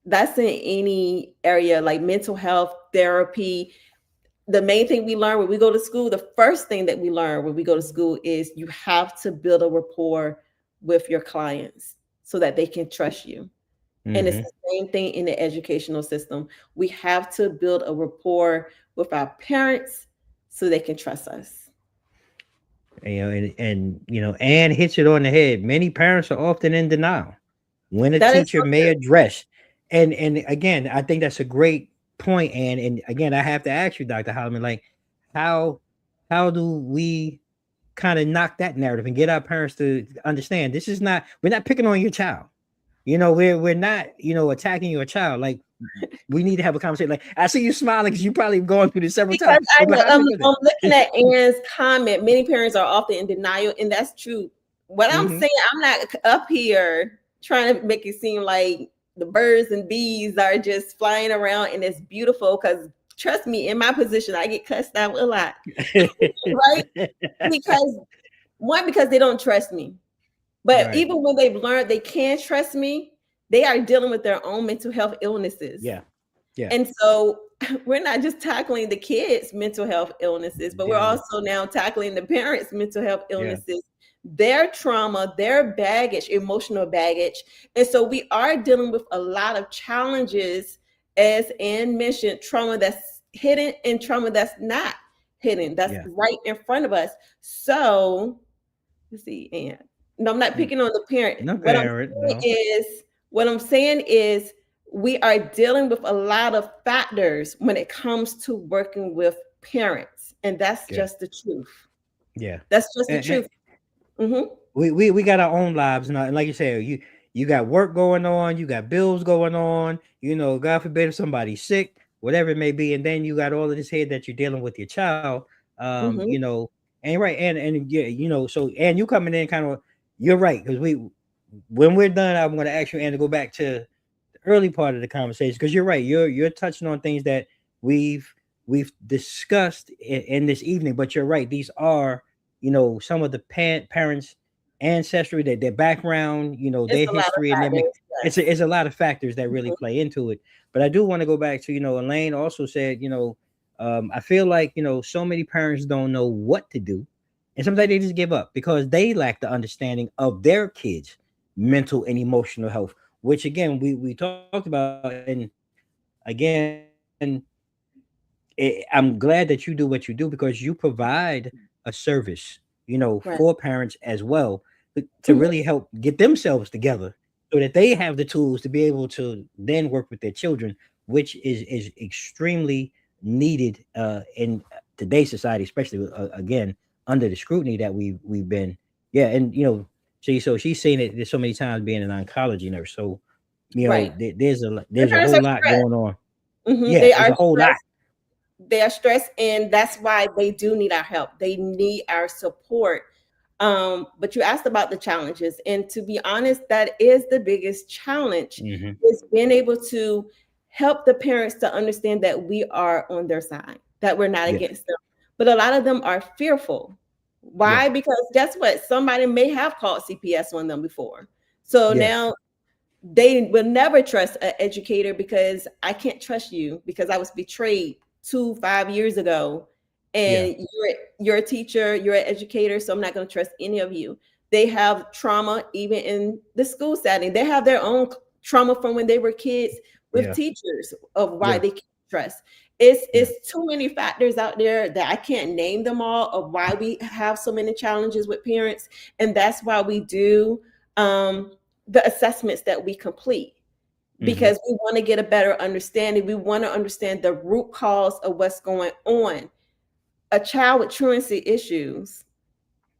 That's in any area like mental health, therapy. The main thing we learn when we go to school, the first thing that we learn when we go to school is you have to build a rapport with your clients so that they can trust you. And it's mm-hmm. the same thing in the educational system. We have to build a rapport with our parents so they can trust us. And hits it on the head. Many parents are often in denial when a That is teacher so may address. And again, I think that's a great point. And again, I have to ask you, Dr. Holloman, like how how do we kind of knock that narrative and get our parents to understand this is not, we're not picking on your child. We're not, attacking your child. Like we need to have a conversation. Like I see you smiling because you probably going through this several because times. But how pick up I'm looking that? at Aaron's comment. Many parents are often in denial, and that's true. What I'm Hmm. saying, I'm not up here trying to make it seem like the birds and bees are just flying around and it's beautiful. Because trust me, in my position, I get cussed out a lot, right? Because one, because they don't trust me. But Right. even when they've learned they can trust me, they are dealing with their own mental health illnesses. Yeah. Yeah. And so we're not just tackling the kids' mental health illnesses, but we're Dealing with also now tackling the parents' mental health yeah. illnesses, their trauma, their baggage, emotional baggage. And so we are dealing with a lot of challenges, as Ann mentioned, trauma that's hidden and trauma that's not hidden, that's Yeah. right in front of us. So let's see, Ann. No, I'm not Mm. picking on the parent. No parent, no. What I'm saying is we are dealing with a lot of factors when it comes to working with parents, and that's Yeah. just the truth. Yeah. That's just the And truth. Hmm. we got our own lives now, and like you said, you got work going on, you got bills going on, God forbid if somebody's sick, whatever it may be, and then you got all of this head that you're dealing with your child, Hmm. and right, and yeah, so and you coming in kind of, you're right, because when we're done, I'm going to ask you and to go back to early part of the conversation, because you're right, you're touching on things that we've we've discussed in this evening, but you're right, these are some of the parents ancestry, their background, It's their a lot of history, and factors. Yes. it's a lot of factors that really Mhm. play into it. But I do want to go back to, Elaine also said, I feel like, so many parents don't know what to do, and sometimes they just give up because they lack the understanding of their kids mental and emotional health, which again we talked about. And again, I'm glad that you do what you do because you provide a service, for parents as Right. well, to really help get Mhm. themselves together so that they have the tools to be able to then work with their children, which is extremely needed in today's society, especially again under the scrutiny that we've been. Yeah, and so she's seen it so many times being an oncology nurse. So Right. The there's a parents whole are lot stressed. going on. Yeah, They there's are a whole lot. stressed. They are stressed, and that's why they do need our help. They need our support. But you asked about the challenges, and to be honest, that is the biggest challenge, Hmm. is being able to help the parents to understand that we are on their side, that we're not Yeah, against them. But a lot of them are fearful. yeah, Why? Because guess what? Somebody may have called CPS on them before. So yeah, now they will never trust an educator because I can't trust you because I was betrayed 5 years ago. yeah, And you're a teacher, you're an educator, so I'm not going to trust any of you. They have trauma even in the school setting. They have their own trauma from when they were kids with yeah, teachers of why yeah, they can't trust. It's yeah. it's too many factors out there that I can't name them all of why we have so many challenges with parents, and that's why we do um, the assessments that we complete, Hmm. because we want to get a better understanding. We want to understand the root cause of what's going on. A child with truancy issues,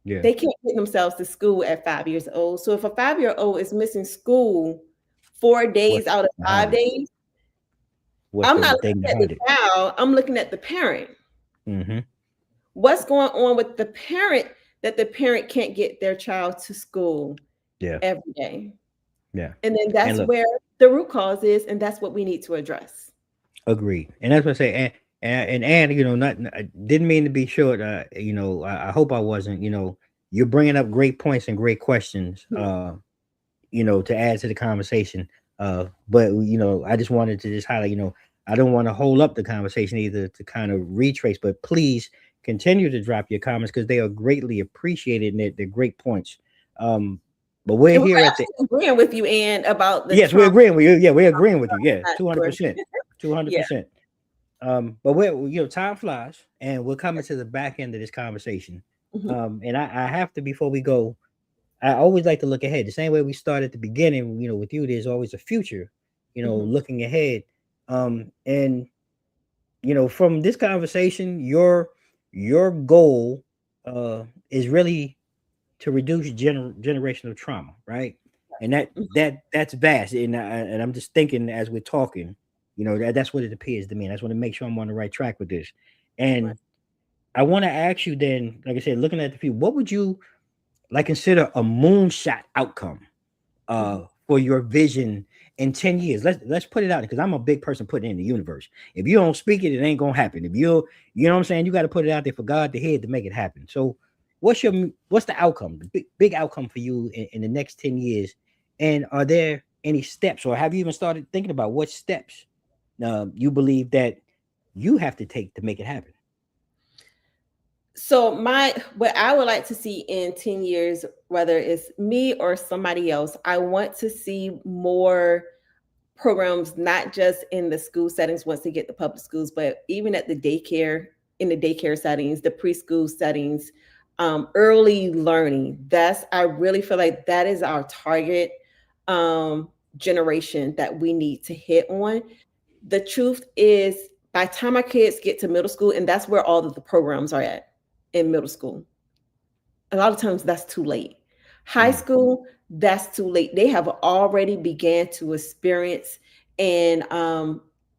Yeah. they can't get themselves to school at 5 years old. So if a 5 year old is missing school 4 days What's out of behind five it? days, What's I'm not the thing looking at the behind it? child, I'm looking at the parent. Hmm. What's going on with the parent that the parent can't get their child to school Yeah, every day? yeah. And then And that's look, where the root cause is, and that's what we need to address. agreed. And that's what I say. And not I didn't mean to be short. I hope I wasn't. You're bringing up great points and great questions. To add to the conversation. But I just wanted to just highlight. I don't want to hold up the conversation either to kind of retrace. But please continue to drop your comments because they are greatly appreciated and they're great points. Um, but we're And we're here at the actually agreeing with you, Ann, about the yes, we're trauma. agreeing with you. Yeah, we're agreeing with you. Yeah, Not two hundred sure. percent, two hundred Yeah. percent. But we're time flies, and we're coming to the back end of this conversation. Mhm. And I have to before we go, I always like to look ahead. The same way we started at the beginning, with you, there's always a future, Mhm. looking ahead. And from this conversation, your goal is really to reduce generational trauma, right? And Mhm. that's vast. And I'm just thinking as we're talking, that's what it appears to me. And I just want to make sure I'm on the right track with this. Right. And I want to ask you then, like I said, looking at the future, what would you like consider a moonshot outcome Mhm. for your vision in 10 years? Let's put it out because I'm a big person putting it in the universe. If you don't speak it, it ain't gonna happen. If you know what I'm saying, you got to put it out there for God to hear to make it happen. So what's the outcome, the big outcome for you in the next 10 years? And are there any steps, or have you even started thinking about what steps you believe that you have to take to make it happen? So my what I would like to see in 10 years, whether it's me or somebody else, I want to see more programs, not just in the school settings once they get the public schools, but even at the daycare, in the daycare settings, the preschool settings, early learning. That's, I really feel like that is our target generation that we need to hit on. The truth is, by the time our kids get to middle school, and that's where all of the programs are at in middle school, a lot of times that's too late. High Mm, school, that's too late. They have already began to experience and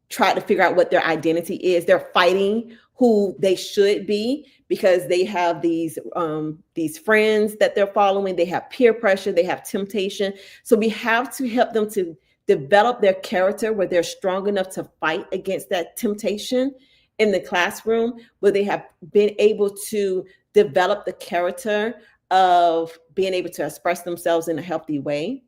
try to figure out what their identity is. They're fighting who they should be because they have these friends that they're following. They have peer pressure. They have temptation. So we have to help them to develop their character where they're strong enough to fight against that temptation in the classroom, where they have been able to develop the character of being able to express themselves in a healthy way,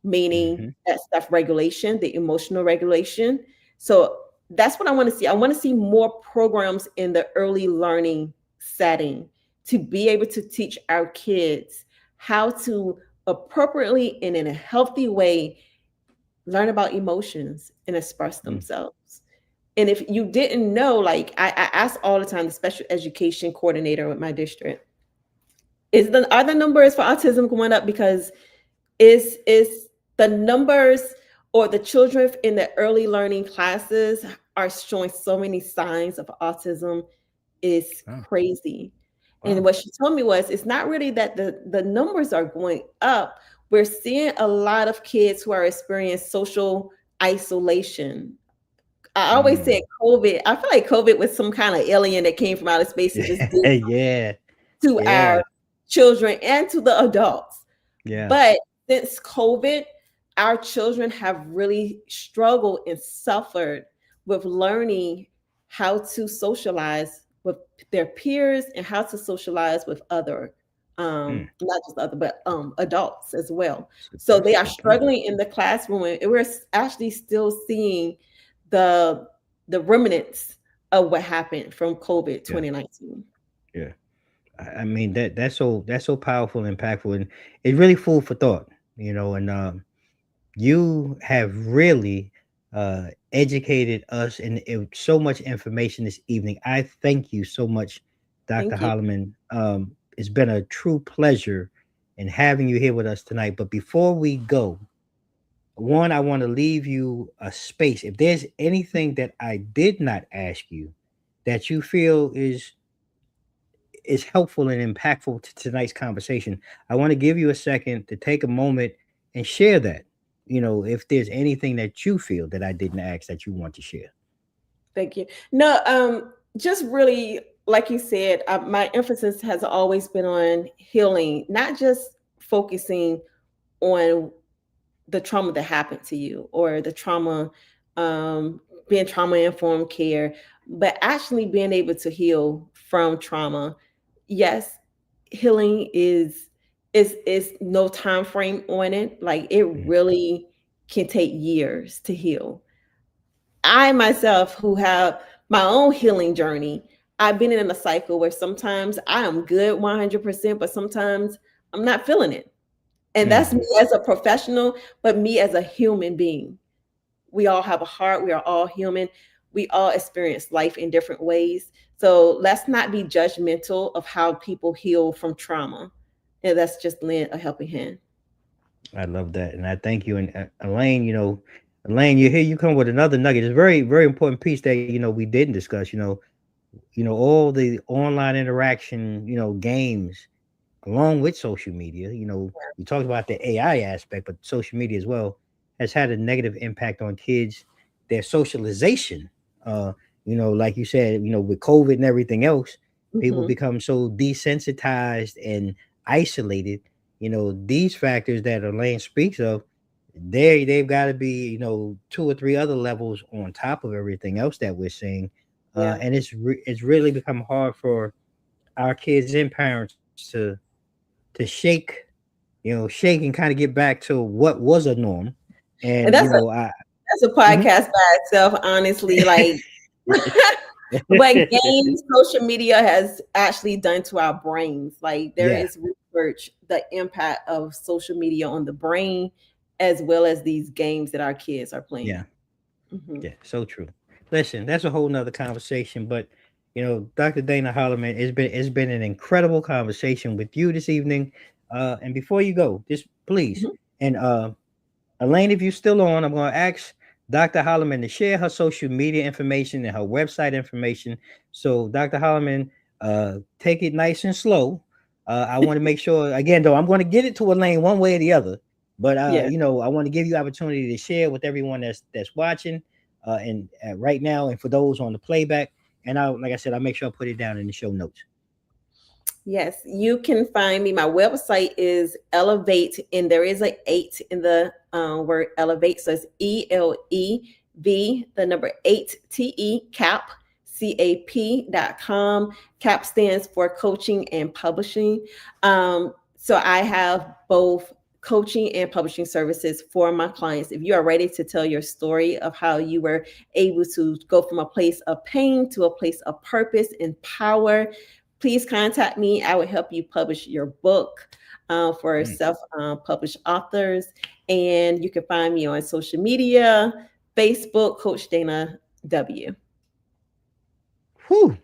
meaning mm-hmm, that self regulation, the emotional regulation. So that's what I want to see. I want to see more programs in the early learning setting to be able to teach our kids how to appropriately and in a healthy way learn about emotions and express mm, themselves. And if you didn't know, like I ask all the time, the special education coordinator with my district, are the numbers for autism going up? Because is the numbers or the children in the early learning classes are showing so many signs of autism is wow, crazy. And wow. what she told me was it's not really that the numbers are going up. We're seeing a lot of kids who are experiencing social isolation. I always Mm. said COVID. I feel like COVID was some kind of alien that came from outer space and just did Yeah, to yeah, our children and to the adults. yeah. But since COVID, our children have really struggled and suffered with learning how to socialize with their peers and how to socialize with other, Mm. not just other, but adults as well. So That's they a are good point. struggling in the classroom, and we're actually still seeing the the remnants of what happened from COVID Yeah, 2019. yeah. I mean that's so powerful and impactful, and it's really food for thought, and you have really educated us and so much information this evening. I thank you so much, Dr. Thank you. Holloman. It's been a true pleasure in having you here with us tonight. But before we go, one, I want to leave you a space. If there's anything that I did not ask you that you feel is helpful and impactful to tonight's conversation, I want to give you a second to take a moment and share that. If there's anything that you feel that I didn't ask that you want to share. Thank you. No, just really, like you said, my emphasis has always been on healing, not just focusing on the trauma that happened to you or the trauma, um, being trauma informed care, but actually being able to heal from trauma. Yes, healing is no time frame on it. Like it Mm, really can take years to heal. I myself, who have my own healing journey, I've been in a cycle where sometimes I am good 100%, but sometimes I'm not feeling it. And that's me mhm. as a professional, but me as a human being. We all have a heart. We are all human. We all experience life in different ways. So let's not be judgmental of how people heal from trauma. And let's just lend a helping hand. I love that, and I thank you. And Elaine, Elaine, you here. You come with another nugget. It's a very, very important piece that we didn't discuss. All the online interaction, games along with social media. We talked about the AI aspect, but social media as well has had a negative impact on kids, their socialization. Uh, like you said, with COVID and everything else, people Hmm. become so desensitized and isolated. These factors that Elaine speaks of, they've got to be, two or three other levels on top of everything else that we're seeing. Yeah. And it's really become hard for our kids and parents to shake and kind of get back to what was a norm. And And that's a mhm. podcast by itself, honestly. Like, what games social media has actually done to our brains. Like, there Yeah, is research the impact of social media on the brain, as well as these games that our kids are playing. yeah, Hmm. yeah. So true. Listen, that's a whole nother conversation. But Dr. Dana Holloman, it's been an incredible conversation with you this evening. And before you go, just please, Hmm. and Elaine, if you're still on, I'm going to ask Dr. Holloman to share her social media information and her website information. So, Dr. Holloman, take it nice and slow. I want to make sure, again, though, I'm going to get it to Elaine one way or the other. But Yeah. I want to give you opportunity to share with everyone that's watching, and right now, and for those on the playback. And like I said, I'll make sure I put it down in the show notes. Yes, you can find me. My website is Elevate, and there is a 8 in the word Elevate. So it's ELEV, the number 8TE, CAP.com. CAP stands for Coaching and Publishing. So I have both coaching and publishing services for my clients. If you are ready to tell your story of how you were able to go from a place of pain to a place of purpose and power, please contact me. I will help you publish your book for Mm. self published authors. And you can find me on social media, Facebook, Coach Dana W. Whew.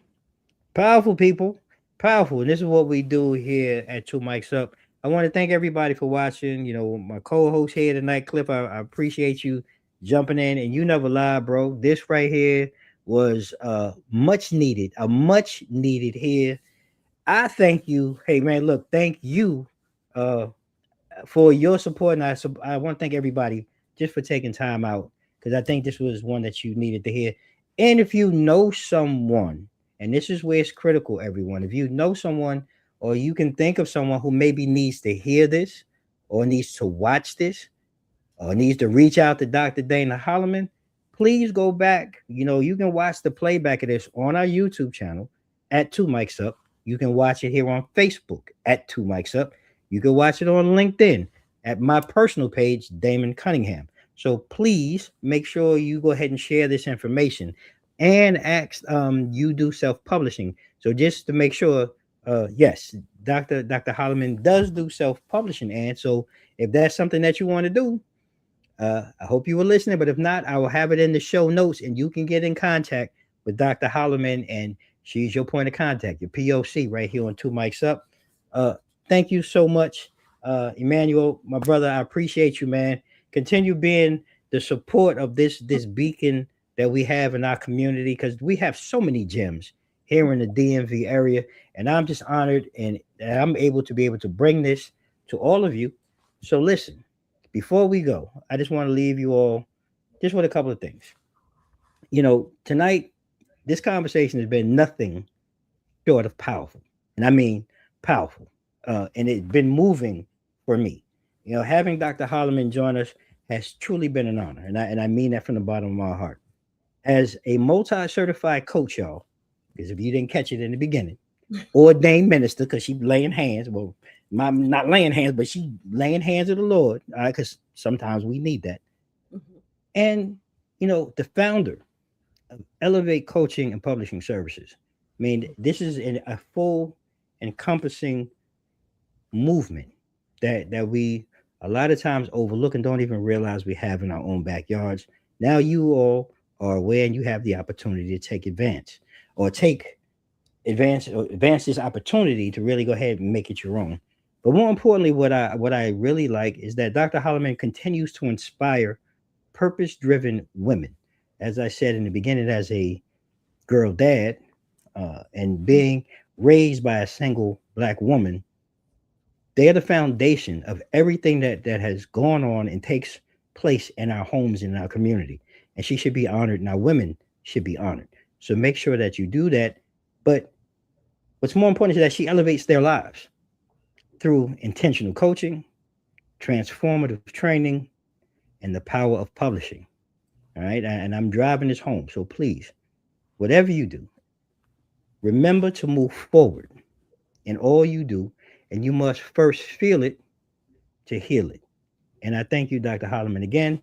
Powerful people, powerful, and this is what we do here at Two Mics Up. I want to thank everybody for watching. My co-host here tonight, Cliff. I appreciate you jumping in, and you never lie, bro. This right here was much needed, a much needed here. I thank you. Hey man, look, thank you uh for your support, and I want to thank everybody just for taking time out, because I think this was one that you needed to hear. And if you know someone, and this is where it's critical, everyone, if you know someone or you can think of someone who maybe needs to hear this or needs to watch this or needs to reach out to Dr. Dana Holloman, please go back. You can watch the playback of this on our YouTube channel at Two Mics Up. You can watch it here on Facebook at Two Mics Up. You can watch it on LinkedIn at my personal page, Damon Cunningham. So please make sure you go ahead and share this information and ask you do self-publishing. So just to make sure, yes, Dr. Holloman does do self-publishing. And so if that's something that you want to do, I hope you were listening, but if not, I will have it in the show notes and you can get in contact with Dr. Holloman, and she's your point of contact, your POC right here on Two Mics Up. Uh, Thank you so much, Emmanuel, my brother. I appreciate you, man. Continue being the support of this beacon that we have in our community, because we have so many gems here in the DMV area, and I'm just honored and I'm able to bring this to all of you. So listen, before we go, I just want to leave you all just with a couple of things. Tonight, this conversation has been nothing short of powerful. And I mean powerful. And it's been moving for me. Having Dr. Holloman join us has truly been an honor. And I mean that from the bottom of my heart. As a multi certified coach, y'all, because if you didn't catch it in the beginning, ordained minister, because she laying hands. Well, not laying hands, but she laying hands of the Lord. All right, because sometimes we need that. Mhm. And the founder of Elevate Coaching and Publishing Services. I mean, this is a full, encompassing movement that we a lot of times overlook and don't even realize we have in our own backyards. Now you all are aware and you have the opportunity to take advantage or advance this opportunity to really go ahead and make it your own. But more importantly, what I really like is that Dr. Holloman continues to inspire purpose-driven women. As I said in the beginning, as a girl dad, and being raised by a single black woman, they are the foundation of everything that has gone on and takes place in our homes and in our community. And she should be honored, and our women should be honored. So make sure that you do that. But what's more important is that she elevates their lives through intentional coaching, transformative training, and the power of publishing. All right. And I'm driving this home. So please, whatever you do, remember to move forward in all you do. And you must first feel it to heal it. And I thank you, Dr. Holloman, again.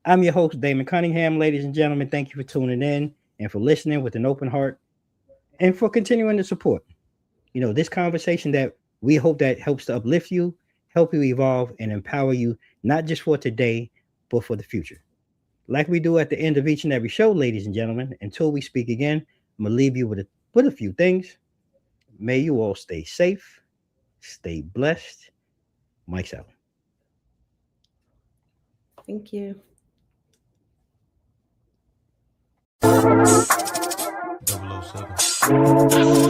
I'm your host, Damon Cunningham. Ladies and gentlemen, thank you for tuning in and for listening with an open heart and for continuing to support. This conversation that we hope that helps to uplift you, help you evolve, and empower you, not just for today, but for the future. Like we do at the end of each and every show, ladies and gentlemen, until we speak again, I'm going to leave you with a few things. May you all stay safe, stay blessed. Mike's out. Thank you. 007.